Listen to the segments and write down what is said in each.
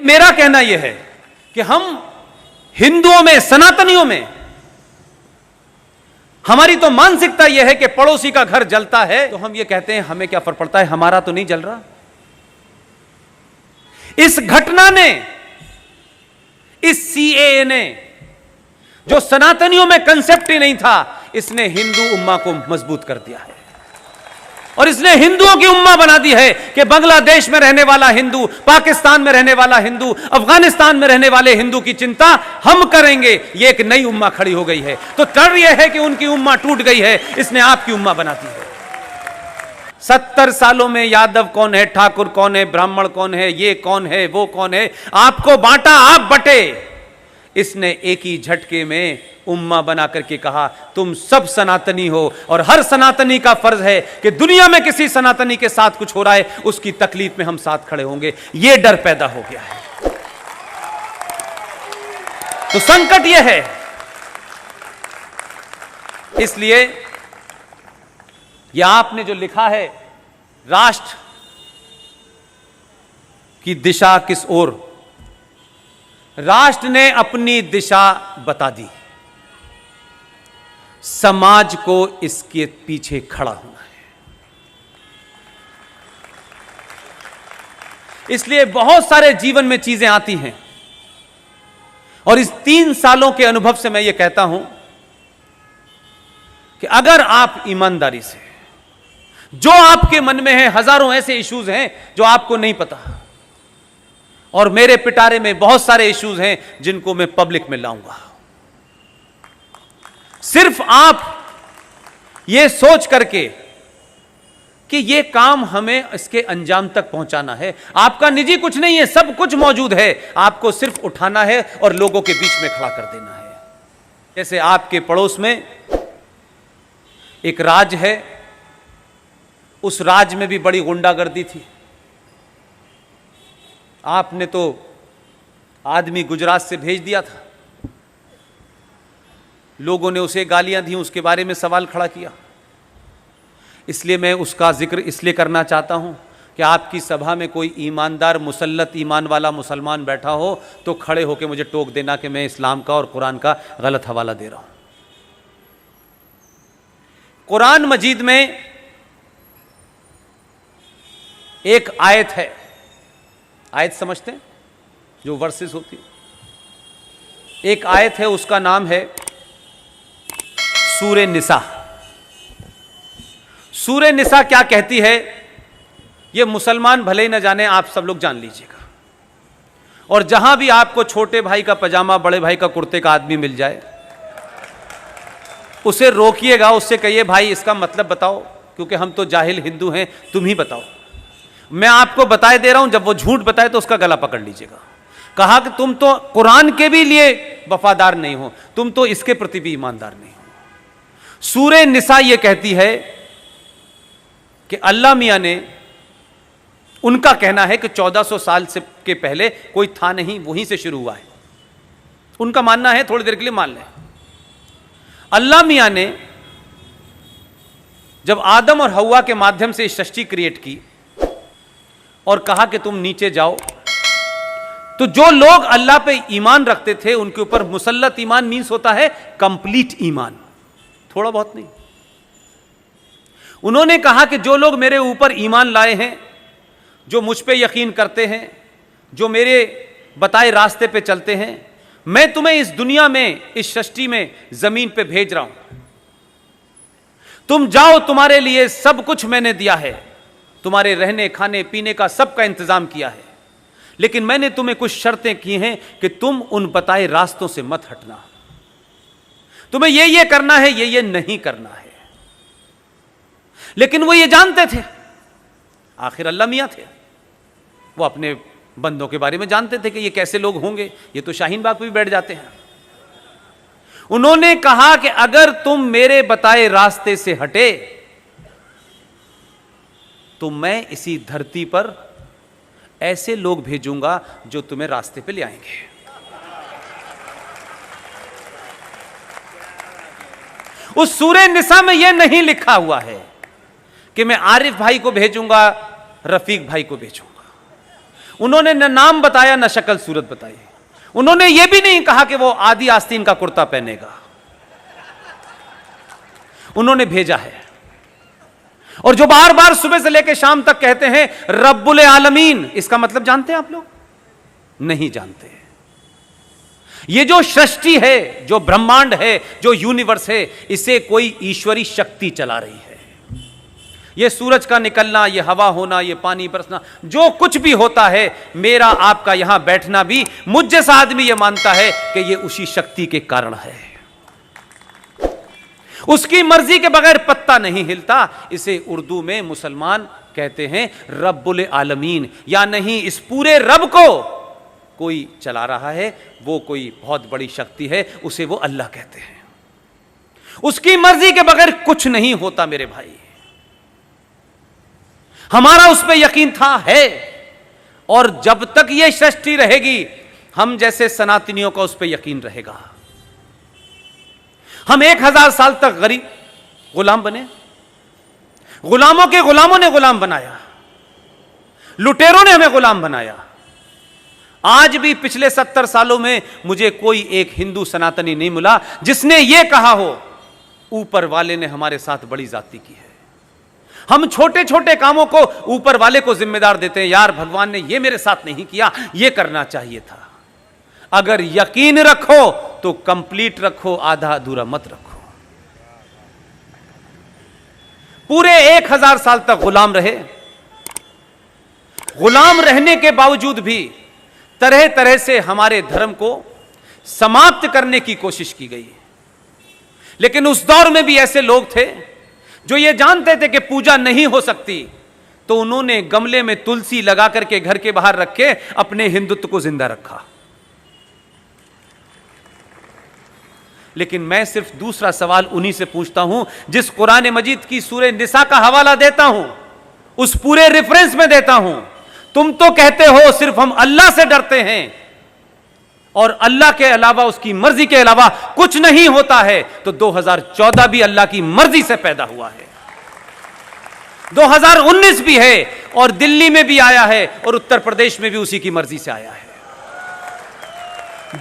मेरा कहना यह है कि हम हिंदुओं में, सनातनियों में, हमारी तो मानसिकता यह है कि पड़ोसी का घर जलता है तो हम यह कहते हैं हमें क्या फर्क पड़ता है, हमारा तो नहीं जल रहा। इस घटना ने, इस सीएए ने, जो सनातनियों में कंसेप्ट ही नहीं था, इसने हिंदू उम्मा को मजबूत कर दिया है और इसने हिंदुओं की उम्मा बना दी है कि बांग्लादेश में रहने वाला हिंदू, पाकिस्तान में रहने वाला हिंदू, अफगानिस्तान में रहने वाले हिंदू की चिंता हम करेंगे। यह एक नई उम्मा खड़ी हो गई है। तो डर यह है कि उनकी उम्मा टूट गई है, इसने आपकी उम्मा बना दी है। 70 सालों में यादव कौन है, ठाकुर कौन है, ब्राह्मण कौन है, ये कौन है, वो कौन है, आपको बांटा, आप बटे। इसने एक ही झटके में उम्मा बना करके कहा तुम सब सनातनी हो और हर सनातनी का फर्ज है कि दुनिया में किसी सनातनी के साथ कुछ हो रहा है उसकी तकलीफ में हम साथ खड़े होंगे। यह डर पैदा हो गया है। तो संकट यह है, इसलिए यह आपने जो लिखा है राष्ट्र की दिशा किस ओर, राष्ट्र ने अपनी दिशा बता दी, समाज को इसके पीछे खड़ा होना है। इसलिए बहुत सारे जीवन में चीजें आती हैं और इस 3 सालों के अनुभव से मैं यह कहता हूं कि अगर आप ईमानदारी से, जो आपके मन में है, हजारों ऐसे इश्यूज हैं जो आपको नहीं पता, और मेरे पिटारे में बहुत सारे इश्यूज हैं जिनको मैं पब्लिक में लाऊंगा। सिर्फ आप ये सोच करके कि ये काम हमें इसके अंजाम तक पहुंचाना है, आपका निजी कुछ नहीं है, सब कुछ मौजूद है, आपको सिर्फ उठाना है और लोगों के बीच में खड़ा कर देना है। जैसे आपके पड़ोस में एक राज्य है, उस राज्य में भी बड़ी गुंडागर्दी थी। आपने तो आदमी गुजरात से भेज दिया था, लोगों ने उसे गालियां दी, उसके बारे में सवाल खड़ा किया। इसलिए मैं उसका जिक्र इसलिए करना चाहता हूं कि आपकी सभा में कोई ईमानदार, मुसल्लत ईमान वाला मुसलमान बैठा हो तो खड़े होकर मुझे टोक देना कि मैं इस्लाम का और कुरान का गलत हवाला दे रहा हूं। कुरान मजीद में एक आयत है, आयत समझते हैं जो वर्सेस होती, एक आयत है, उसका नाम है सूरे निसा। सूरे निसा क्या कहती है, ये मुसलमान भले ही न जाने, आप सब लोग जान लीजिएगा। और जहां भी आपको छोटे भाई का पजामा, बड़े भाई का कुर्ते का आदमी मिल जाए, उसे रोकिएगा, उससे कहिए भाई इसका मतलब बताओ, क्योंकि हम तो जाहिल हिंदू हैं, तुम ही बताओ। मैं आपको बताए दे रहा हूं, जब वो झूठ बताए तो उसका गला पकड़ लीजिएगा। कहा कि तुम तो कुरान के भी लिए वफादार नहीं हो, तुम तो इसके प्रति भी ईमानदार नहीं हो। सूरे निसा यह कहती है कि अल्लाह मियां ने, उनका कहना है कि 1400 साल से के पहले कोई था नहीं, वहीं से शुरू हुआ है। उनका मानना है, थोड़ी देर के लिए मान लें, अल्लाह मियां ने जब आदम और हव्वा के माध्यम से सृष्टि क्रिएट की और कहा कि तुम नीचे जाओ, तो जो लोग अल्लाह पे ईमान रखते थे उनके ऊपर मुसल्लत ईमान मीन्स होता है कंप्लीट ईमान, थोड़ा बहुत नहीं। उन्होंने कहा कि जो लोग मेरे ऊपर ईमान लाए हैं, जो मुझ पे यकीन करते हैं, जो मेरे बताए रास्ते पे चलते हैं, मैं तुम्हें इस दुनिया में, इस सृष्टि में, जमीन पे भेज रहा हूं। तुम जाओ, तुम्हारे लिए सब कुछ मैंने दिया है, तुम्हारे रहने, खाने, पीने का सबका इंतजाम किया है, लेकिन मैंने तुम्हें कुछ शर्तें की हैं कि तुम उन बताए रास्तों से मत हटना, तुम्हें ये करना है, ये नहीं करना है। लेकिन वो ये जानते थे, आखिर अल्लाह मियां थे, वो अपने बंदों के बारे में जानते थे कि ये कैसे लोग होंगे, ये तो शाहीन बाग पे भी बैठ जाते हैं। उन्होंने कहा कि अगर तुम मेरे बताए रास्ते से हटे तो मैं इसी धरती पर ऐसे लोग भेजूंगा जो तुम्हें रास्ते पे ले आएंगे। उस सूरे निसा में यह नहीं लिखा हुआ है कि मैं आरिफ भाई को भेजूंगा, रफीक भाई को भेजूंगा। उन्होंने न नाम बताया न शक्ल सूरत बताई। उन्होंने यह भी नहीं कहा कि वो आदि आस्तीन का कुर्ता पहनेगा। उन्होंने भेजा है। और जो बार बार सुबह से लेकर शाम तक कहते हैं रब्बुल आलमीन, इसका मतलब जानते हैं आप लोग? नहीं जानते। ये जो सृष्टि है, जो ब्रह्मांड है, जो यूनिवर्स है, इसे कोई ईश्वरी शक्ति चला रही है। ये सूरज का निकलना, ये हवा होना, ये पानी बरसना, जो कुछ भी होता है, मेरा आपका यहां बैठना भी, मुझ जैसा आदमी ये मानता है कि ये उसी शक्ति के कारण है। उसकी मर्जी के बगैर पत्ता नहीं हिलता। इसे उर्दू में मुसलमान कहते हैं रब्बुल आलमीन, या नहीं, इस पूरे रब को कोई चला रहा है, वो कोई बहुत बड़ी शक्ति है, उसे वो अल्लाह कहते हैं। उसकी मर्जी के बगैर कुछ नहीं होता मेरे भाई। हमारा उस पर यकीन था, है, और जब तक ये सृष्टि रहेगी हम जैसे सनातनियों का उस पर यकीन रहेगा। हम 1000 साल तक गरीब गुलाम बने, गुलामों के गुलामों ने गुलाम बनाया, लुटेरों ने हमें गुलाम बनाया। आज भी पिछले 70 सालों में मुझे कोई एक हिंदू सनातनी नहीं मिला जिसने यह कहा हो ऊपर वाले ने हमारे साथ बड़ी जाती की है। हम छोटे छोटे कामों को ऊपर वाले को जिम्मेदार देते हैं, यार भगवान ने यह मेरे साथ नहीं किया, यह करना चाहिए था। अगर यकीन रखो तो कंप्लीट रखो, आधा अधूरा मत रखो। पूरे 1000 साल तक गुलाम रहे। गुलाम रहने के बावजूद भी तरह तरह से हमारे धर्म को समाप्त करने की कोशिश की गई। लेकिन उस दौर में भी ऐसे लोग थे जो ये जानते थे कि पूजा नहीं हो सकती, तो उन्होंने गमले में तुलसी लगा करके घर के बाहर रख के अपने हिंदुत्व को जिंदा रखा। लेकिन मैं सिर्फ दूसरा सवाल उन्हीं से पूछता हूं जिस कुरान मजीद की सूरह निसा का हवाला देता हूं, उस पूरे रेफरेंस में देता हूं। तुम तो कहते हो सिर्फ हम अल्लाह से डरते हैं और अल्लाह के अलावा, उसकी मर्जी के अलावा कुछ नहीं होता है, तो 2014 भी अल्लाह की मर्जी से पैदा हुआ है, 2019 भी है, और दिल्ली में भी आया है, और उत्तर प्रदेश में भी उसी की मर्जी से आया है।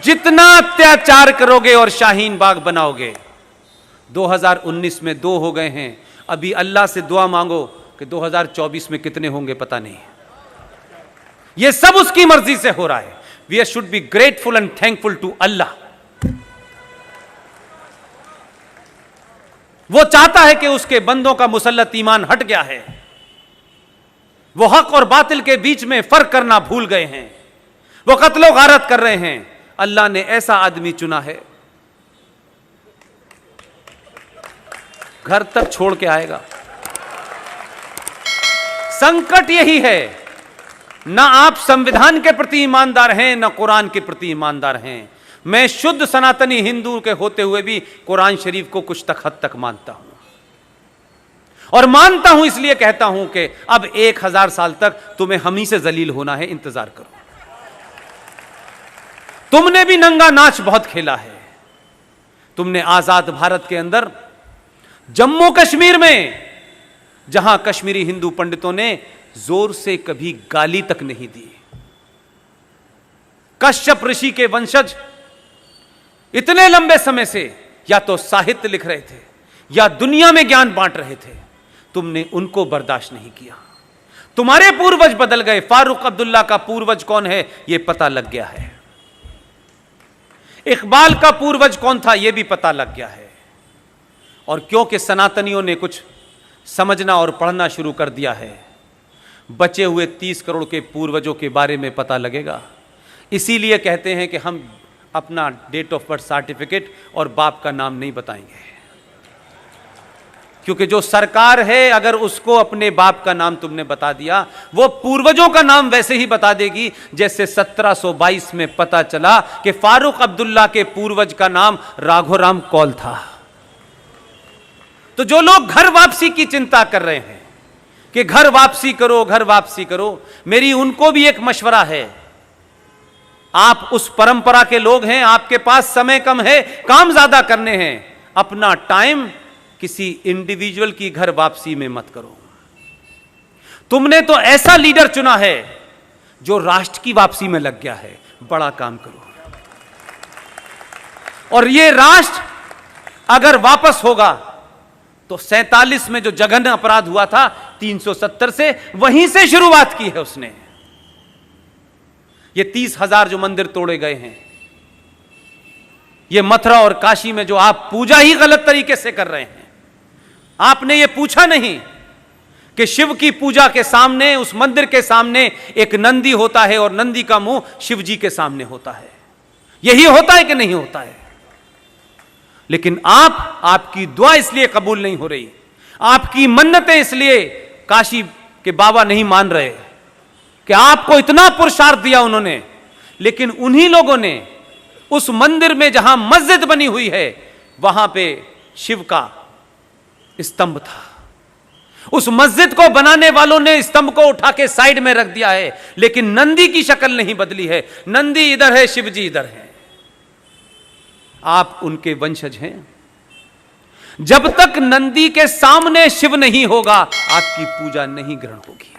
जितना अत्याचार करोगे और शाहीन बाग बनाओगे, 2019 में 2 हो गए हैं। अभी अल्लाह से दुआ मांगो कि 2024 में कितने होंगे पता नहीं। यह सब उसकी मर्जी से हो रहा है। We should be grateful and thankful to Allah. वो चाहता है कि उसके बंदों का मुसल्लत ईमान हट गया है, वो हक और बातिल के बीच में फर्क करना भूल गए हैं, वो कत्लो गारत कर रहे हैं। अल्लाह ने ऐसा आदमी चुना है, घर तक छोड़ के आएगा। संकट यही है, ना आप संविधान के प्रति ईमानदार हैं, ना कुरान के प्रति ईमानदार हैं। मैं शुद्ध सनातनी हिंदू के होते हुए भी कुरान शरीफ को कुछ तक हद तक मानता हूं, और मानता हूं इसलिए कहता हूं कि अब 1000 साल तक तुम्हें हम ही से जलील होना है, इंतजार करो। तुमने भी नंगा नाच बहुत खेला है। तुमने आजाद भारत के अंदर जम्मू कश्मीर में, जहां कश्मीरी हिंदू पंडितों ने जोर से कभी गाली तक नहीं दी, कश्यप ऋषि के वंशज इतने लंबे समय से या तो साहित्य लिख रहे थे या दुनिया में ज्ञान बांट रहे थे, तुमने उनको बर्दाश्त नहीं किया। तुम्हारे पूर्वज बदल गए। फारूक अब्दुल्ला का पूर्वज कौन है यह पता लग गया है, इकबाल का पूर्वज कौन था यह भी पता लग गया है। और क्योंकि सनातनियों ने कुछ समझना और पढ़ना शुरू कर दिया है, बचे हुए 30 करोड़ के पूर्वजों के बारे में पता लगेगा। इसीलिए कहते हैं कि हम अपना डेट ऑफ बर्थ सर्टिफिकेट और बाप का नाम नहीं बताएंगे, क्योंकि जो सरकार है अगर उसको अपने बाप का नाम तुमने बता दिया, वो पूर्वजों का नाम वैसे ही बता देगी जैसे 1722 में पता चला कि फारूक अब्दुल्ला के पूर्वज का नाम राघोराम कौल था। तो जो लोग घर वापसी की चिंता कर रहे हैं कि घर वापसी करो, घर वापसी करो, मेरी उनको भी एक मशवरा है। आप उस परंपरा के लोग हैं, आपके पास समय कम है, काम ज्यादा करने हैं, अपना टाइम किसी इंडिविजुअल की घर वापसी में मत करो। तुमने तो ऐसा लीडर चुना है जो राष्ट्र की वापसी में लग गया है, बड़ा काम करो। और ये राष्ट्र अगर वापस होगा तो 47 में जो जघन्य अपराध हुआ था 370 से, वहीं से शुरुआत की है उसने। ये 30,000 जो मंदिर तोड़े गए हैं, ये मथुरा और काशी में जो आप पूजा ही गलत तरीके से कर रहे हैं, आपने ये पूछा नहीं कि शिव की पूजा के सामने, उस मंदिर के सामने एक नंदी होता है और नंदी का मुंह शिव जी के सामने होता है। यही होता है कि नहीं होता है? लेकिन आपकी दुआ इसलिए कबूल नहीं हो रही, आपकी मन्नतें इसलिए काशी के बाबा नहीं मान रहे कि आपको इतना पुरुषार्थ दिया उन्होंने, लेकिन उन्हीं लोगों ने उस मंदिर में जहां मस्जिद बनी हुई है, वहां पे शिव का स्तंभ था। उस मस्जिद को बनाने वालों ने स्तंभ को उठा के साइड में रख दिया है, लेकिन नंदी की शक्ल नहीं बदली है। नंदी इधर है, शिव जी इधर है। आप उनके वंशज हैं। जब तक नंदी के सामने शिव नहीं होगा, आपकी पूजा नहीं ग्रहण होगी।